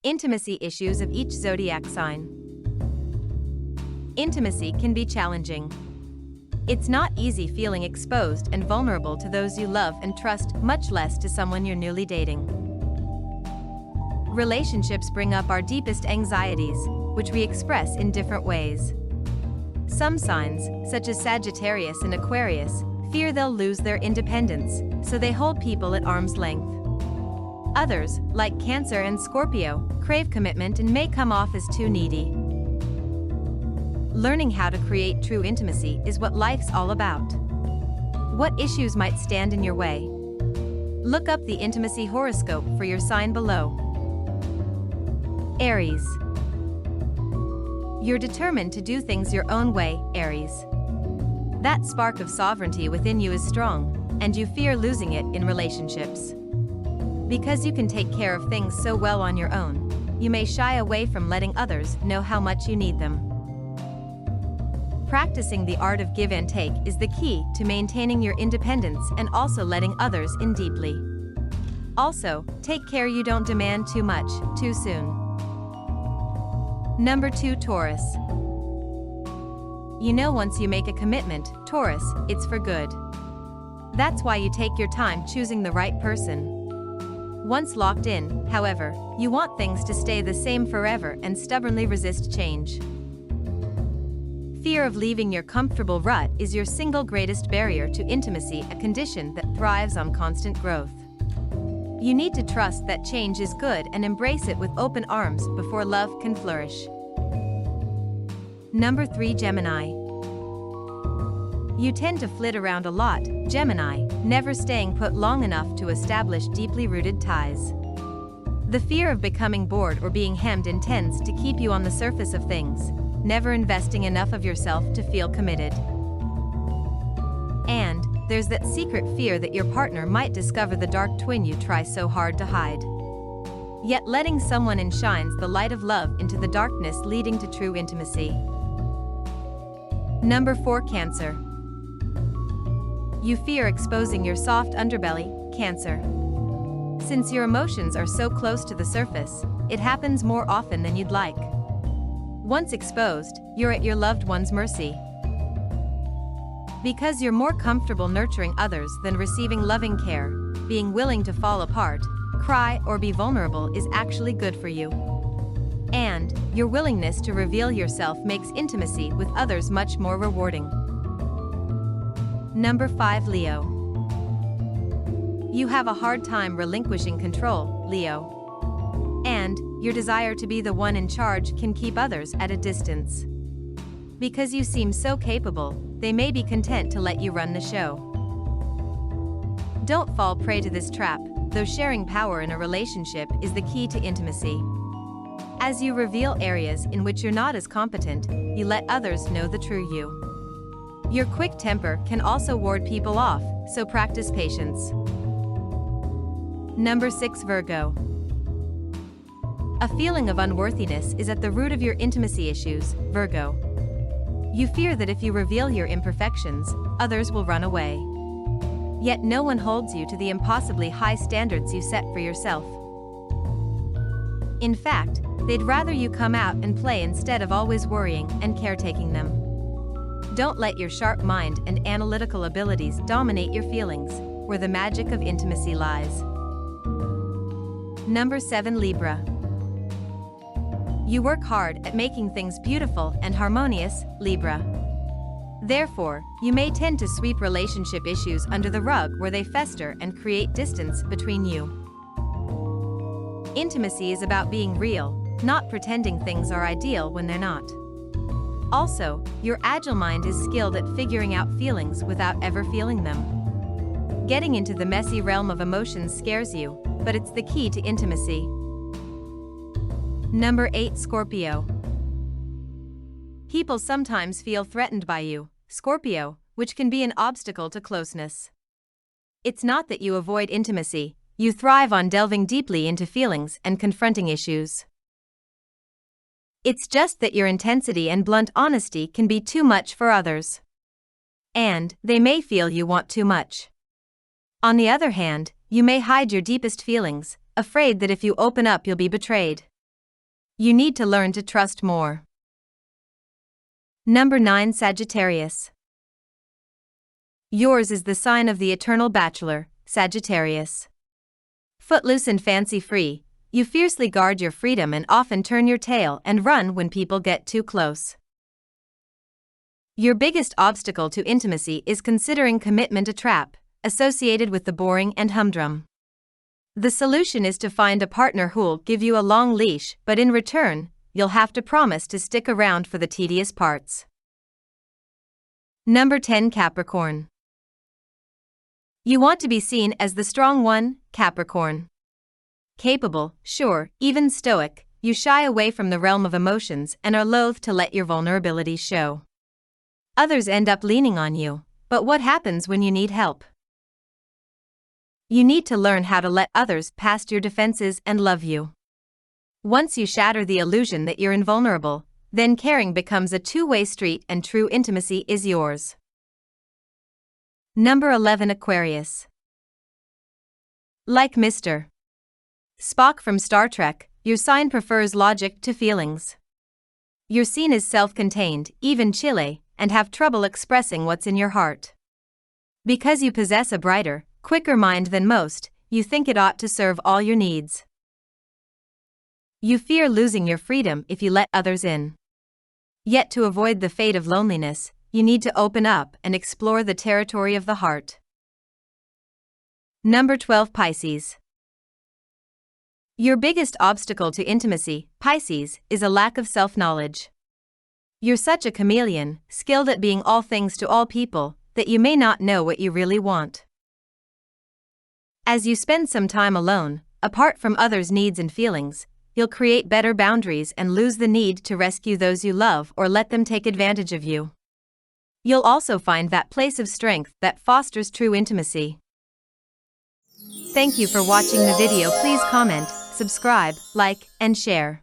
Intimacy issues of each zodiac sign. Intimacy can be challenging. It's not easy feeling exposed and vulnerable to those you love and trust, much less to someone you're newly dating. Relationships bring up our deepest anxieties, which we express in different ways. Some signs, such as Sagittarius and Aquarius, fear they'll lose their independence, so they hold people at arm's length. Others, like Cancer and Scorpio, crave commitment and may come off as too needy. Learning how to create true intimacy is what life's all about. What issues might stand in your way? Look up the intimacy horoscope for your sign below. Aries. You're determined to do things your own way, Aries. That spark of sovereignty within you is strong, and you fear losing it in relationships. Because you can take care of things so well on your own, you may shy away from letting others know how much you need them. Practicing the art of give and take is the key to maintaining your independence and also letting others in deeply. Also, take care you don't demand too much, too soon. Number 2, Taurus. You know once you make a commitment, Taurus, it's for good. That's why you take your time choosing the right person. Once locked in, however, you want things to stay the same forever and stubbornly resist change. Fear of leaving your comfortable rut is your single greatest barrier to intimacy, a condition that thrives on constant growth. You need to trust that change is good and embrace it with open arms before love can flourish. Number 3, Gemini. You tend to flit around a lot, Gemini, never staying put long enough to establish deeply rooted ties. The fear of becoming bored or being hemmed in tends to keep you on the surface of things, never investing enough of yourself to feel committed. And there's that secret fear that your partner might discover the dark twin you try so hard to hide. Yet letting someone in shines the light of love into the darkness, leading to true intimacy. Number 4, Cancer. You fear exposing your soft underbelly, Cancer. Since your emotions are so close to the surface, it happens more often than you'd like. Once exposed, you're at your loved one's mercy. Because you're more comfortable nurturing others than receiving loving care, being willing to fall apart, cry, or be vulnerable is actually good for you. And your willingness to reveal yourself makes intimacy with others much more rewarding. Number 5, Leo. You have a hard time relinquishing control, Leo. And your desire to be the one in charge can keep others at a distance. Because you seem so capable, they may be content to let you run the show. Don't fall prey to this trap, though sharing power in a relationship is the key to intimacy. As you reveal areas in which you're not as competent, you let others know the true you. Your quick temper can also ward people off, so practice patience. Number 6, Virgo. A feeling of unworthiness is at the root of your intimacy issues, Virgo. You fear that if you reveal your imperfections, others will run away. Yet no one holds you to the impossibly high standards you set for yourself. In fact, they'd rather you come out and play instead of always worrying and caretaking them. Don't let your sharp mind and analytical abilities dominate your feelings, where the magic of intimacy lies. Number 7, Libra. You work hard at making things beautiful and harmonious, Libra. Therefore, you may tend to sweep relationship issues under the rug where they fester and create distance between you. Intimacy is about being real, not pretending things are ideal when they're not. Also, your agile mind is skilled at figuring out feelings without ever feeling them. Getting into the messy realm of emotions scares you, but it's the key to intimacy. Number 8, Scorpio. People sometimes feel threatened by you, Scorpio, which can be an obstacle to closeness. It's not that you avoid intimacy, you thrive on delving deeply into feelings and confronting issues. It's just that your intensity and blunt honesty can be too much for others. And they may feel you want too much. On the other hand, you may hide your deepest feelings, afraid that if you open up you'll be betrayed. You need to learn to trust more. Number 9. Sagittarius. Yours is the sign of the eternal bachelor, Sagittarius. Footloose and fancy-free, you fiercely guard your freedom and often turn your tail and run when people get too close. Your biggest obstacle to intimacy is considering commitment a trap, associated with the boring and humdrum. The solution is to find a partner who'll give you a long leash, but in return, you'll have to promise to stick around for the tedious parts. Number 10. Capricorn. You want to be seen as the strong one, Capricorn. Capable, sure, even stoic, you shy away from the realm of emotions and are loath to let your vulnerabilities show. Others end up leaning on you, but what happens when you need help? You need to learn how to let others past your defenses and love you. Once you shatter the illusion that you're invulnerable, then caring becomes a two-way street and true intimacy is yours. Number 11. Aquarius. Like Mr. Spock from Star Trek, your sign prefers logic to feelings. You're seen as self-contained, even chilly, and have trouble expressing what's in your heart. Because you possess a brighter, quicker mind than most, you think it ought to serve all your needs. You fear losing your freedom if you let others in. Yet to avoid the fate of loneliness, you need to open up and explore the territory of the heart. Number 12. Pisces. Your biggest obstacle to intimacy, Pisces, is a lack of self-knowledge. You're such a chameleon, skilled at being all things to all people, that you may not know what you really want. As you spend some time alone, apart from others' needs and feelings, you'll create better boundaries and lose the need to rescue those you love or let them take advantage of you. You'll also find that place of strength that fosters true intimacy. Thank you for watching the video. Please comment, subscribe, like, and share.